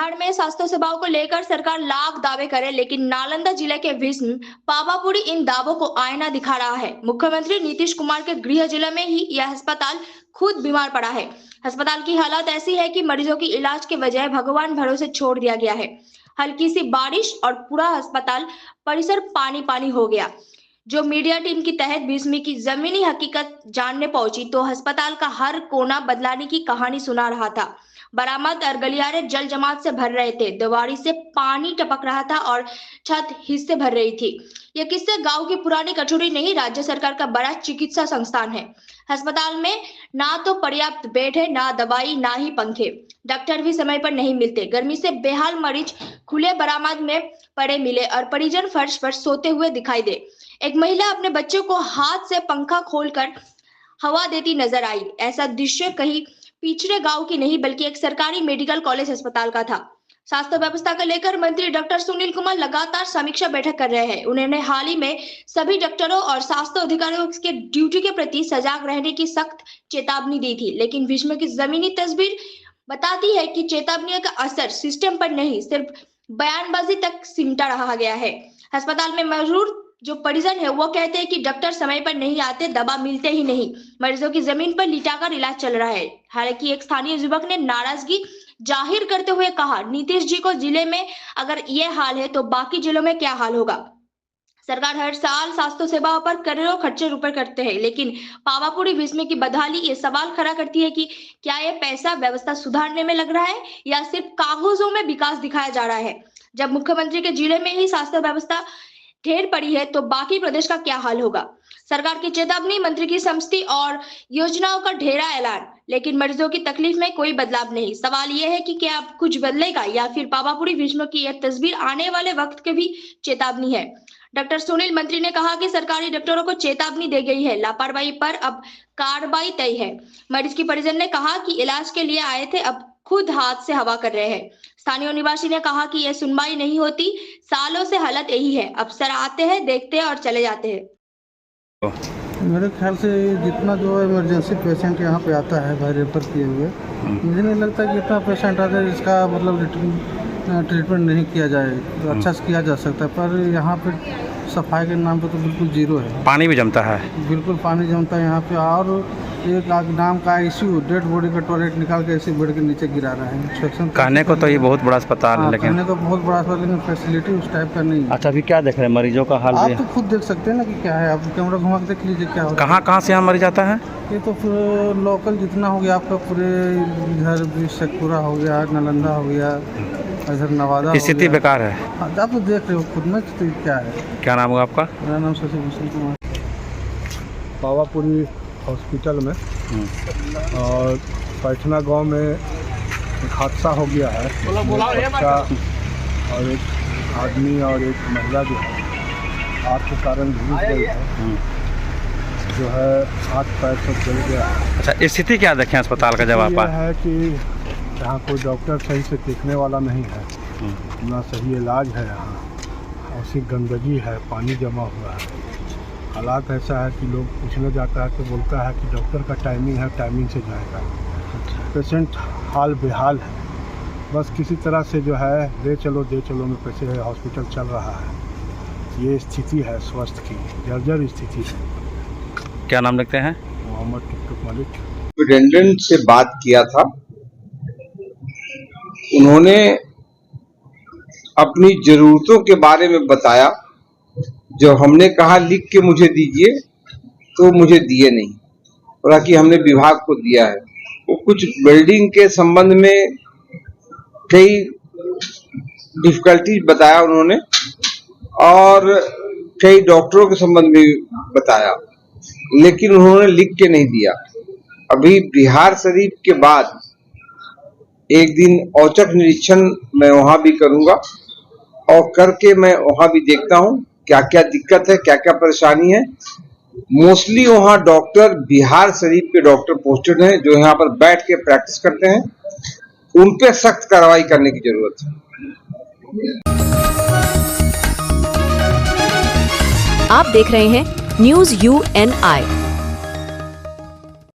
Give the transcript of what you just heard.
बिहार में स्वास्थ्य सेवाओं को लेकर सरकार लाख दावे करे, लेकिन नालंदा जिले के विष्णु पावापुरी इन दावों को आईना दिखा रहा है। मुख्यमंत्री नीतीश कुमार के गृह जिले में ही यह अस्पताल खुद बीमार पड़ा है। अस्पताल की हालत ऐसी है कि मरीजों की इलाज के बजाय भगवान भरोसे छोड़ दिया गया है। हल्की सी बारिश और पूरा अस्पताल परिसर पानी पानी हो गया। जो मीडिया टीम की तहत भीष्मी की जमीनी हकीकत जानने पहुंची तो अस्पताल का हर कोना बदलाने की कहानी सुना रहा था। बरामद और गलियारे जल जमात से भर रहे थे, दीवारी से पानी टपक रहा था और छत हिस्से भर रही थी। यह किस्से गांव की पुरानी कचौड़ी नहीं, राज्य सरकार का बड़ा चिकित्सा संस्थान है। अस्पताल में ना तो पर्याप्त बेड है, ना दवाई, ना ही पंखे। डॉक्टर भी समय पर नहीं मिलते। गर्मी से बेहाल मरीज खुले बरामद में पड़े मिले और परिजन फर्श पर सोते हुए दिखाई दे। एक महिला अपने बच्चे को हाथ से पंखा खोलकर हवा देती नजर आई। ऐसा दृश्य कहीं पिछड़े गांव की नहीं बल्कि एक सरकारी मेडिकल कॉलेज अस्पताल का था। स्वास्थ्य व्यवस्था को लेकर मंत्री डॉक्टर सुनील कुमार लगातार समीक्षा बैठक कर रहे हैं। उन्होंने हाल ही में सभी डॉक्टरों और स्वास्थ्य अधिकारियों के ड्यूटी के प्रति सजग रहने की सख्त चेतावनी दी थी, लेकिन विश्व की जमीनी तस्वीर बताती है कि चेतावनी का असर सिस्टम पर नहीं, सिर्फ बयानबाजी तक सिमटा रहा गया है। अस्पताल में मौजूद जो परिजन है वो कहते हैं कि डॉक्टर समय पर नहीं आते, दवा मिलते ही नहीं, मरीजों की जमीन पर लिटाकर इलाज चल रहा है। हालांकि एक स्थानीय युवक ने नाराजगी जाहिर करते हुए कहा, नीतीश जी को जिले में अगर ये हाल है तो बाकी जिलों में क्या हाल होगा। सरकार हर साल स्वास्थ्य सेवाओं पर करोड़ों खर्चे रुपए करते हैं, लेकिन पावापुरी भीष्मी की बदहाली ये सवाल खड़ा करती है कि क्या ये पैसा व्यवस्था सुधारने में लग रहा है या सिर्फ कागजों में विकास दिखाया जा रहा है। जब मुख्यमंत्री के जिले में ही स्वास्थ्य व्यवस्था ढेर पड़ी है तो बाकी प्रदेश का क्या हाल होगा। सरकार की चेतावनी, मंत्री की समझती और योजनाओं का ढेरा ऐलान, लेकिन मरीजों की तकलीफ में कोई बदलाव नहीं। सवाल यह है कि क्या अब कुछ बदलेगा या फिर पावापुरी भीष्म की यह तस्वीर आने वाले वक्त के भी चेतावनी है। डॉक्टर सुनील मंत्री ने कहा कि सरकारी डॉक्टरों को चेतावनी दी गई है, लापरवाही पर अब कार्रवाई तय है। मरीज की परिजन ने कहा कि इलाज के लिए आए थे, अब खुद हाथ से हवा कर रहे हैं। स्थानीय निवासी ने कहा कि यह सुनवाई नहीं होती, सालों से हालत यही है, अफसर आते हैं, देखते हैं और चले जाते हैं। मेरे ख्याल से जितना जो इमरजेंसी पेशेंट यहाँ पे आता है भाई रेफर किए हुए, मुझे नहीं लगता कि इतना पेशेंट आता है जिसका मतलब ट्रीटमेंट नहीं किया जाए तो अच्छा से किया जा सकता है। पर यहाँ पे सफाई के नाम पे तो बिल्कुल जीरो है। पानी भी जमता है, बिल्कुल पानी जमता है यहाँ पे। और एक नाम का आईसीयू डेड बॉडी का टॉयलेट निकाल के ऐसे बेड के नीचे गिरा रहा है। कहने को तो ये बहुत बड़ा अस्पताल है, लेकिन कहने को बहुत बड़ा अस्पताल, लेकिन फैसिलिटी उस टाइप का नहीं है। अच्छा, अभी क्या देख रहे हैं मरीजों का हाल? आप तो खुद देख सकते हैं ना कि क्या है। आप कैमरा घुमा के देख लीजिए क्या होता है। कहाँ से यहाँ मरीज आता है? ये तो फिर लोकल जितना हो गया आपका, पूरे इधर भी शेखपुरा हो गया, नालंदा हो गया, इधर नवादा। स्थिति बेकार है। आप तो देख रहे हो खुद में स्थिति क्या है। क्या नाम होगा आपका? मेरा नाम शशिभूषण कुमार। पावापुरी हॉस्पिटल में और पैठना गांव में एक हादसा हो गया है। बच्चा और एक आदमी और एक महिला जो है आग के कारण झुलस गई है, जो है हाथ पैर सब जल गया है। अच्छा, स्थिति क्या देखें अस्पताल का? जब आप है कि यहाँ कोई डॉक्टर सही से देखने वाला नहीं है, ना सही इलाज है, यहाँ ऐसी गंदगी है, पानी जमा हुआ है। हालात ऐसा है कि लोग पूछने जाता है तो बोलता है कि डॉक्टर का टाइमिंग है, टाइमिंग से जाएगा। पेशेंट हाल बेहाल है, बस किसी तरह से जो है दे चलो में पैसे हॉस्पिटल चल रहा है। ये स्थिति है स्वास्थ्य की, जर्जर स्थिति है। क्या नाम लिखते हैं? मोहम्मद टुकटुक मलिक। सुपरिटेंडेंट से बात किया था, उन्होंने अपनी जरूरतों के बारे में बताया। जो हमने कहा लिख के मुझे दीजिए तो मुझे दिए नहीं, और कि हमने विभाग को दिया है। वो कुछ बिल्डिंग के संबंध में कई डिफिकल्टीज बताया उन्होंने, और कई डॉक्टरों के संबंध में बताया, लेकिन उन्होंने लिख के नहीं दिया। अभी बिहार शरीफ के बाद एक दिन औचक निरीक्षण मैं वहां भी करूंगा, और करके मैं वहां भी देखता हूं क्या क्या दिक्कत है, क्या क्या परेशानी है। मोस्टली वहां डॉक्टर बिहार शरीफ के डॉक्टर पोस्टेड हैं, जो यहाँ पर बैठ के प्रैक्टिस करते हैं। उन पे सख्त कार्रवाई करने की जरूरत है। आप देख रहे हैं न्यूज़ UNI।